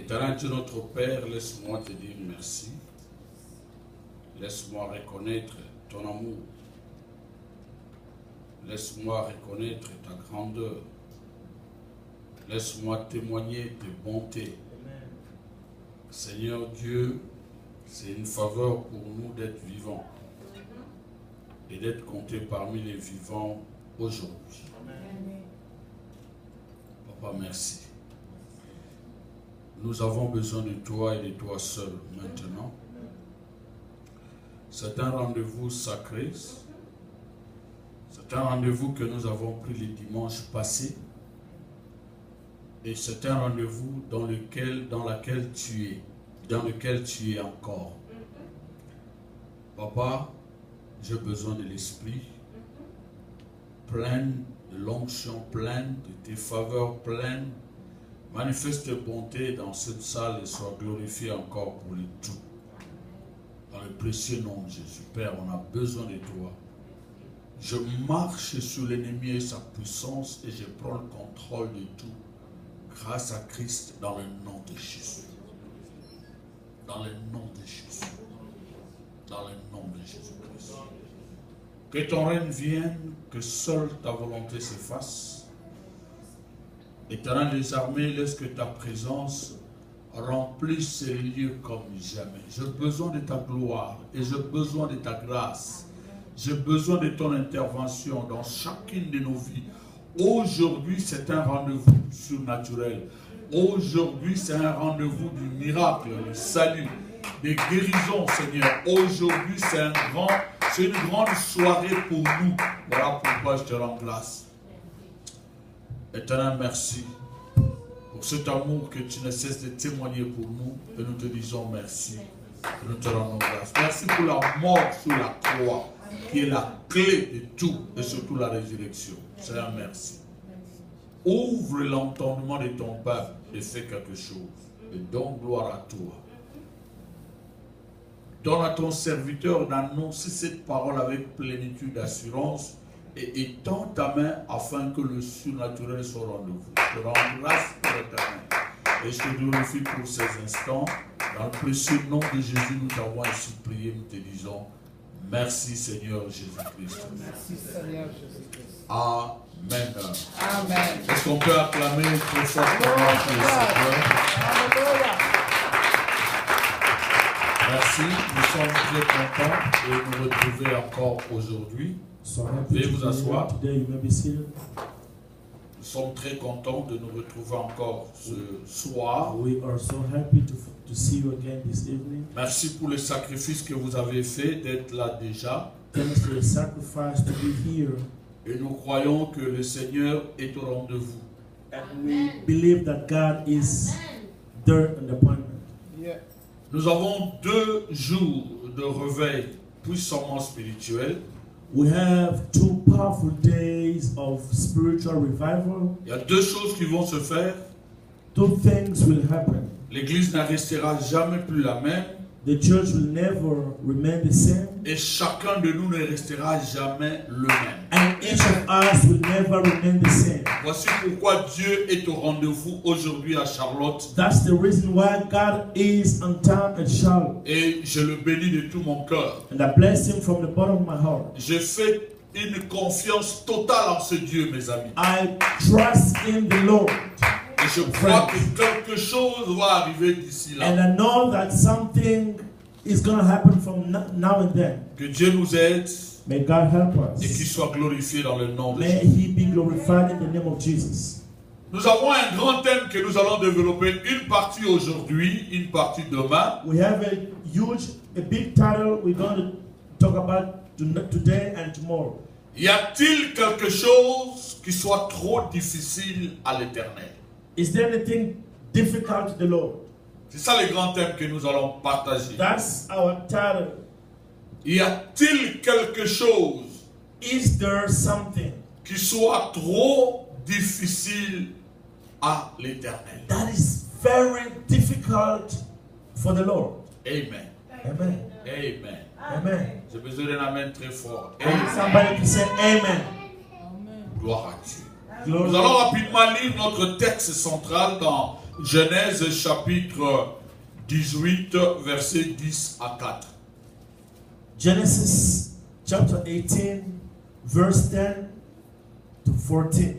Éternel Dieu notre Père, laisse-moi te dire merci. Laisse-moi reconnaître ton amour. Laisse-moi reconnaître ta grandeur. Laisse-moi témoigner tes bontés. Amen. Seigneur Dieu, c'est une faveur pour nous d'être vivants et d'être comptés parmi les vivants aujourd'hui. Amen. Papa, merci. Nous avons besoin de toi et de toi seul maintenant. C'est un rendez-vous sacré. C'est un rendez-vous que nous avons pris le dimanche passé. Et c'est un rendez-vous dans lequel tu es encore. Papa, j'ai besoin de l'Esprit, plein de l'onction, plein de tes faveurs, plein. Manifeste tes bontés dans cette salle et sois glorifié encore pour le tout. Dans le précieux nom de Jésus. Père, on a besoin de toi. Je marche sur l'ennemi et sa puissance et je prends le contrôle de tout. Grâce à Christ, dans le nom de Jésus. Dans le nom de Jésus. Dans le nom de Jésus-Christ. Que ton règne vienne, que seule ta volonté se fasse. Éternel des armées, laisse que ta présence remplisse ces lieux comme jamais. J'ai besoin de ta gloire et j'ai besoin de ta grâce. J'ai besoin de ton intervention dans chacune de nos vies. Aujourd'hui, c'est un rendez-vous surnaturel. Aujourd'hui, c'est un rendez-vous du miracle, du salut, des guérisons, Seigneur. Aujourd'hui, c'est une grande soirée pour nous. Voilà pourquoi je te rends grâce. Éternel, merci pour cet amour que tu ne cesses de témoigner pour nous. Et nous te disons merci. Et nous te rendons grâce. Merci pour la mort sur la croix, qui est la clé de tout, et surtout la résurrection. Seigneur, merci. Ouvre l'entendement de ton peuple et fais quelque chose. Et donne gloire à toi. Donne à ton serviteur d'annoncer cette parole avec plénitude d'assurance et étends ta main afin que le surnaturel soit au rendez-vous. Je te rends grâce pour l'éternel. Et je te glorifie pour ces instants. Dans le précieux nom de Jésus, nous t'avons ainsi prié, nous te disons merci Seigneur Jésus-Christ. Merci Seigneur Jésus-Christ. Amen. Amen. Est-ce qu'on peut acclamer très fortement le Seigneur? Alléluia. Merci, nous sommes très contents de nous retrouver encore aujourd'hui. Veuillez vous asseoir. Nous sommes très contents de nous retrouver encore ce soir. We are so happy to see you again this evening. Merci pour le sacrifice que vous avez fait d'être là déjà. Thanks for the sacrifice to be here. Et nous croyons que le Seigneur est au rendez-vous. And we believe that God is there in the appointment. Yeah. Nous avons 2 jours de réveil puissamment spirituel. We have 2 powerful days of spiritual revival. Il y a 2 choses qui vont se faire. 2 things will happen. L'église ne restera jamais plus la même. The church will never remain the same. Et chacun de nous ne restera jamais le même. And each of us will never remain the same. Voici pourquoi Dieu est au rendez-vous aujourd'hui à Charlotte. That's the reason why God is on time at Charlotte. Et je le bénis de tout mon cœur. And I bless him from the bottom of my heart. Je fais une confiance totale en ce Dieu, mes amis. I trust in the Lord. Et je crois que quelque chose va arriver d'ici là. And I know that something is going to happen from now and then. Que Dieu nous aide. May God help Et qu'il us. soit glorifié dans le nom de May Jésus. he be glorified in the name of Jesus. Nous avons un grand thème que nous allons développer. Une partie aujourd'hui, une partie demain. We have a big title we're going to talk about today and tomorrow. Y a-t-il quelque chose qui soit trop difficile à l'Éternel? Is there anything difficult to the Lord? C'est ça le grand thème que nous allons partager. That's our title. Y a-t-il quelque chose Is there something qui soit trop difficile à l'Éternel? that is very difficult for the Lord? Amen. Amen. Amen. Amen. J'ai besoin d'un amen très fort. I need somebody to say amen. Gloire à Dieu. Glory. Nous allons rapidement lire notre texte central dans Genèse chapitre 18, versets 10 à 4. Genesis chapter 18, verse 10 to 14.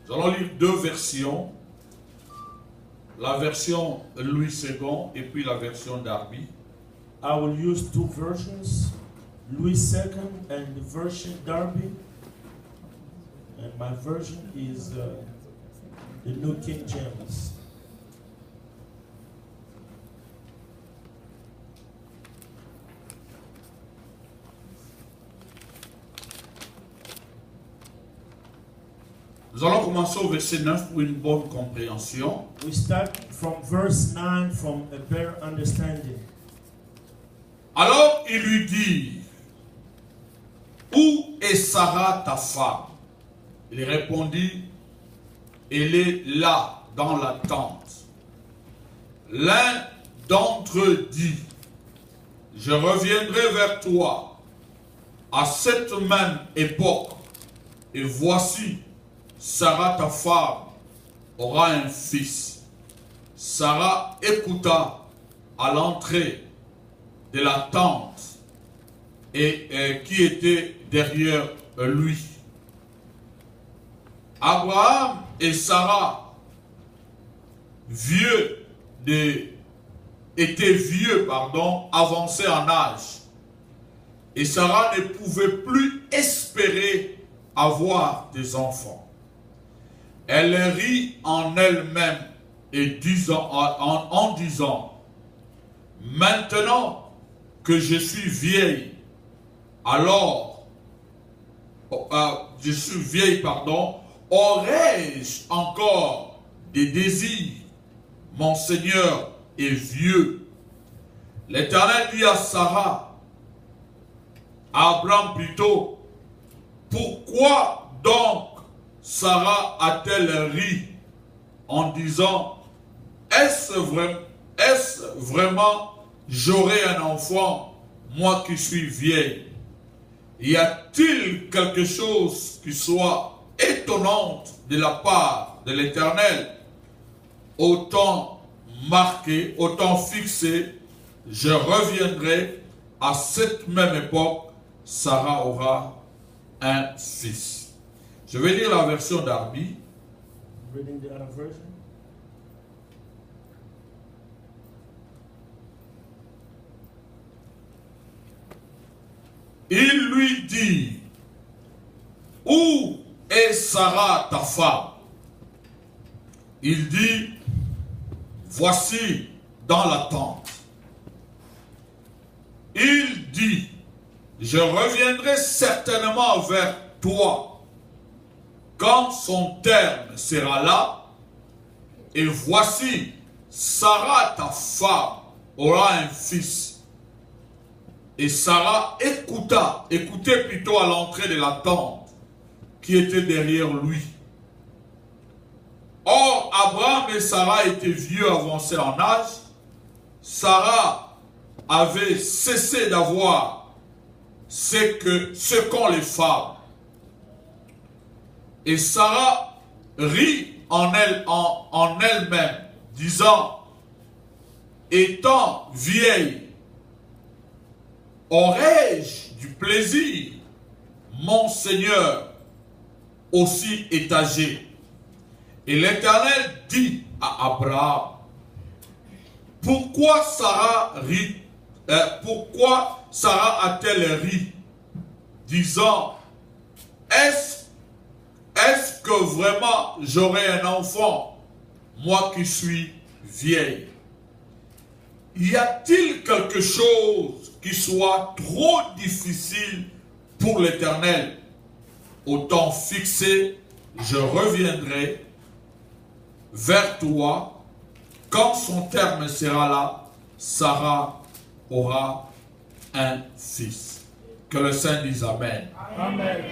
Nous allons lire deux versions. La version Louis II et puis la version Darby. I will use two versions, Louis II and the version Darby. And my version is the New King James. Nous allons commencer au verset 9 pour une bonne compréhension. We start from verse 9 from a better understanding. Alors il lui dit, où est Sarah ta femme? Il répondit, elle est là dans la tente. L'un d'entre eux dit, je reviendrai vers toi à cette même époque, et voici, Sarah ta femme aura un fils. Sarah écouta à l'entrée de la tente et qui était derrière lui. Abraham et Sarah étaient vieux, avancés en âge. Et Sarah ne pouvait plus espérer avoir des enfants. Elle rit en elle-même et en disant, maintenant que je suis vieille, aurais-je encore des désirs? Mon Seigneur est vieux. L'Éternel dit à Abraham plutôt, pourquoi donc Sarah a-t-elle ri en disant, est-ce vraiment j'aurai un enfant, moi qui suis vieille? Y a-t-il quelque chose qui soit étonnante de la part de l'Éternel? Autant marqué, autant fixé, je reviendrai à cette même époque, Sarah aura un fils. Je vais lire la version Darby. Reading the other version. Il lui dit, où est Sarah ta femme? Il dit, voici dans la tente. Il dit, je reviendrai certainement vers toi quand son terme sera là, et voici, Sarah ta femme aura un fils. Et Sarah écoutait plutôt à l'entrée de la tente qui était derrière lui. Or, Abraham et Sarah étaient vieux, avancés en âge. Sarah avait cessé d'avoir ce qu'ont les femmes. Et Sarah rit en elle-même, disant, étant vieille, aurais-je du plaisir? Mon Seigneur aussi est âgé. Et l'Éternel dit à Abraham, pourquoi Sarah a-t-elle ri, disant, est-ce que vraiment j'aurai un enfant, moi qui suis vieille? Y a-t-il quelque chose qui soit trop difficile pour l'Éternel? Autant fixé, je reviendrai vers toi. Quand son terme sera là, Sarah aura un fils. Que le Saint dise Amen. Amen.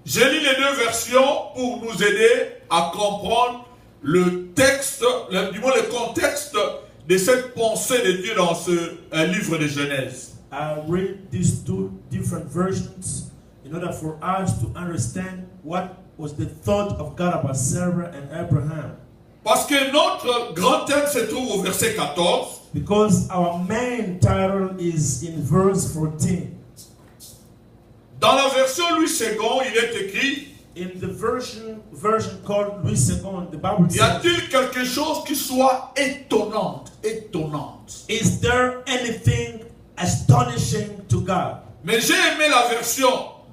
J'ai lu les deux versions pour nous aider à comprendre le texte, du moins le contexte de cette pensée de Dieu dans ce livre de Genèse. I read these two different versions in in order for us to understand what was the thought of God about Sarah and Abraham. Parce que notre grand thème se trouve au verset 14. Because our main title is in verse 14. Dans la version Louis II, il est écrit: In the version called Louis II, the Bible y says, a-t-il quelque chose qui soit étonnante? is there anything astonishing to God? Mais j'ai aimé la version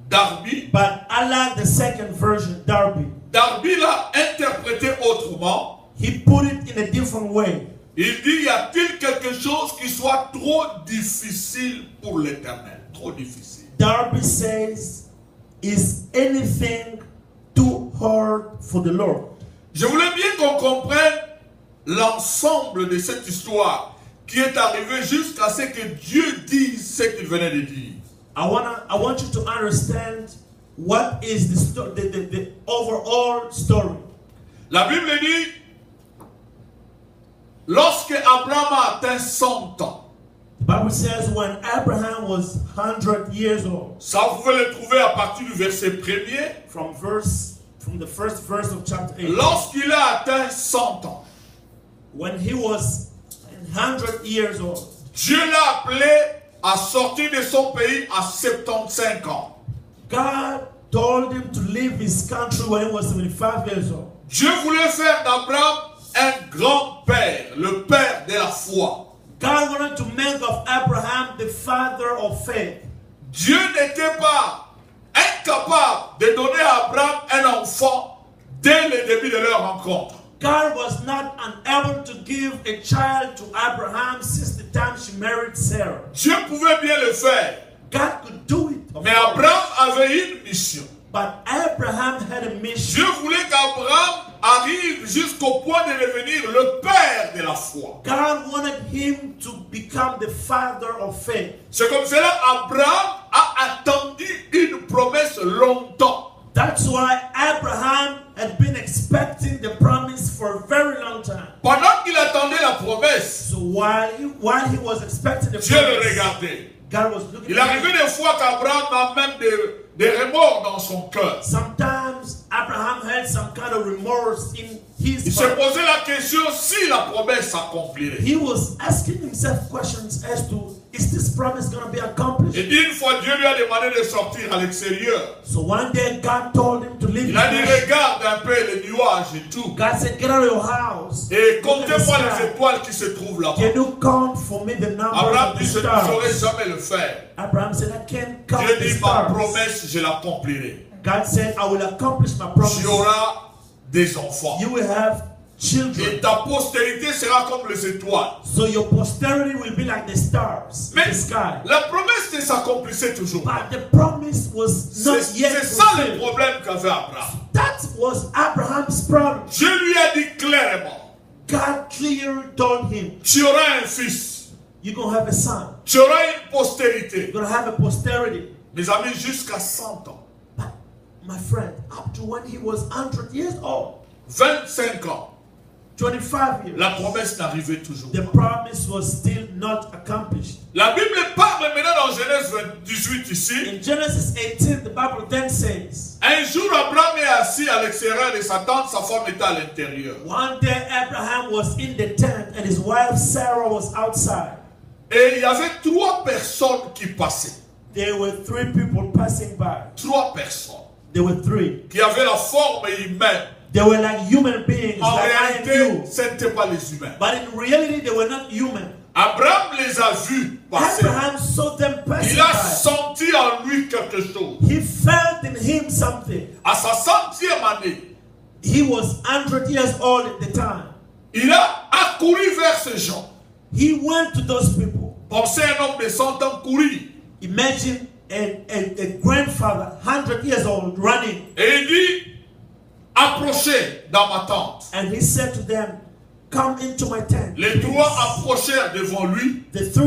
Darby. But I like the second version, Darby. Darby l'a interprété autrement. He put it in a different way. Il dit: y a-t-il quelque chose qui soit trop difficile pour l'Éternel? Trop difficile. Darby says, is anything too hard for the Lord? Je voulais bien qu'on comprenne l'ensemble de cette histoire qui est arrivée jusqu'à ce que Dieu dise ce qu'il venait de dire. I want you to understand what is the overall story. La Bible dit: lorsque Abraham a atteint 100 ans, The Bible says when Abraham was 100 years old, ça vous pouvez le trouver à partir du verset 1er, from the first verse of chapter 8. lorsqu'il a atteint 100 ans, When he was 100 years old, Dieu l'a appelé à sortir de son pays à 75 ans. God told him to leave his country when he was 75 years old. Dieu voulait faire d'Abraham un grand-père, le père de la foi. God wanted to make of Abraham the father of faith. Dieu n'était pas incapable de donner à Abraham un enfant dès le début de leur rencontre. God was not unable to give a child to Abraham since the time she married Sarah. Dieu pouvait bien le faire, God could do it. of mais course. Abraham avait une mission. But Abraham had a mission. Dieu voulait qu'Abraham arrive jusqu'au point de devenir le père de la foi. God wanted him to become the father of faith. C'est comme cela qu'Abraham a attendu une promesse longtemps. That's why Abraham had been expecting the promise for a very long time. Pendant qu'il attendait la promesse, So while he was expecting the Dieu le promise, regardait. God was looking Il at arrivait him. des fois qu'Abraham a même des remords dans son cœur. Sometimes Abraham had some kind of remorse in Il his se heart. posait la question si la promesse s'accomplirait. He was asking himself questions as to, is this promise going to be accomplished? Et une fois, Dieu lui a demandé de sortir à l'extérieur. So one day God told him to leave Il a dit: his house. regarde un peu les nuages et tout. God said, get out of your house. Et Look at the comptez-moi les sky. étoiles qui se trouvent là-bas. Can you count for me the numbers Abraham of the dit: je ne saurais stars? jamais le faire. Abraham said, I can't count Dieu the dit: ma stars. promesse, je l'accomplirai. God said, I will accomplish my promise. Tu auras des enfants. You will have children. Et ta postérité sera comme les étoiles. So your posterity will be like the stars in Mais the sky. la promesse ne s'accomplissait toujours pas. But the promise was not yet C'est ça le fulfilled. problème qu'avait Abraham. That was Abraham's problem. Dieu lui a dit clairement: God clearly told him, tu auras un fils, you're going to have a son. tu auras une postérité. You're going to have a posterity. Mes amis, jusqu'à 100 ans, But my friend, up to when he was 100 years old, 25 ans, 25 years, la promesse n'arrivait toujours the pas. promise was still not accomplished. La Bible parle maintenant dans Genèse 18 ici. In Genesis 18, the Bible then says, Un jour, Abraham est assis à l'extérieur de sa tente, sa femme était à l'intérieur. one day Abraham was in the tent and his wife Sarah was outside. Et il y avait 3 personnes qui passaient. There were 3 people passing by. 3 personnes There were 3. qui avaient la forme humaine. They were like human beings, En like I and réalité, you. ce n'étaient pas les humains. But in reality, they were not human. Abraham les a vus passer. Abraham saw them passing Il a by. senti en lui quelque chose. He felt in him something. À sa 100e année, He was 100 years old at the time. il a accouru vers ces gens. He went to those people. Pensez à un homme de 100 ans courir. Imagine a grandfather, 100 years old, running. Et il dit: approchez dans ma tente. And he said to them, come into my tent. Les 3 approchèrent devant lui. The 3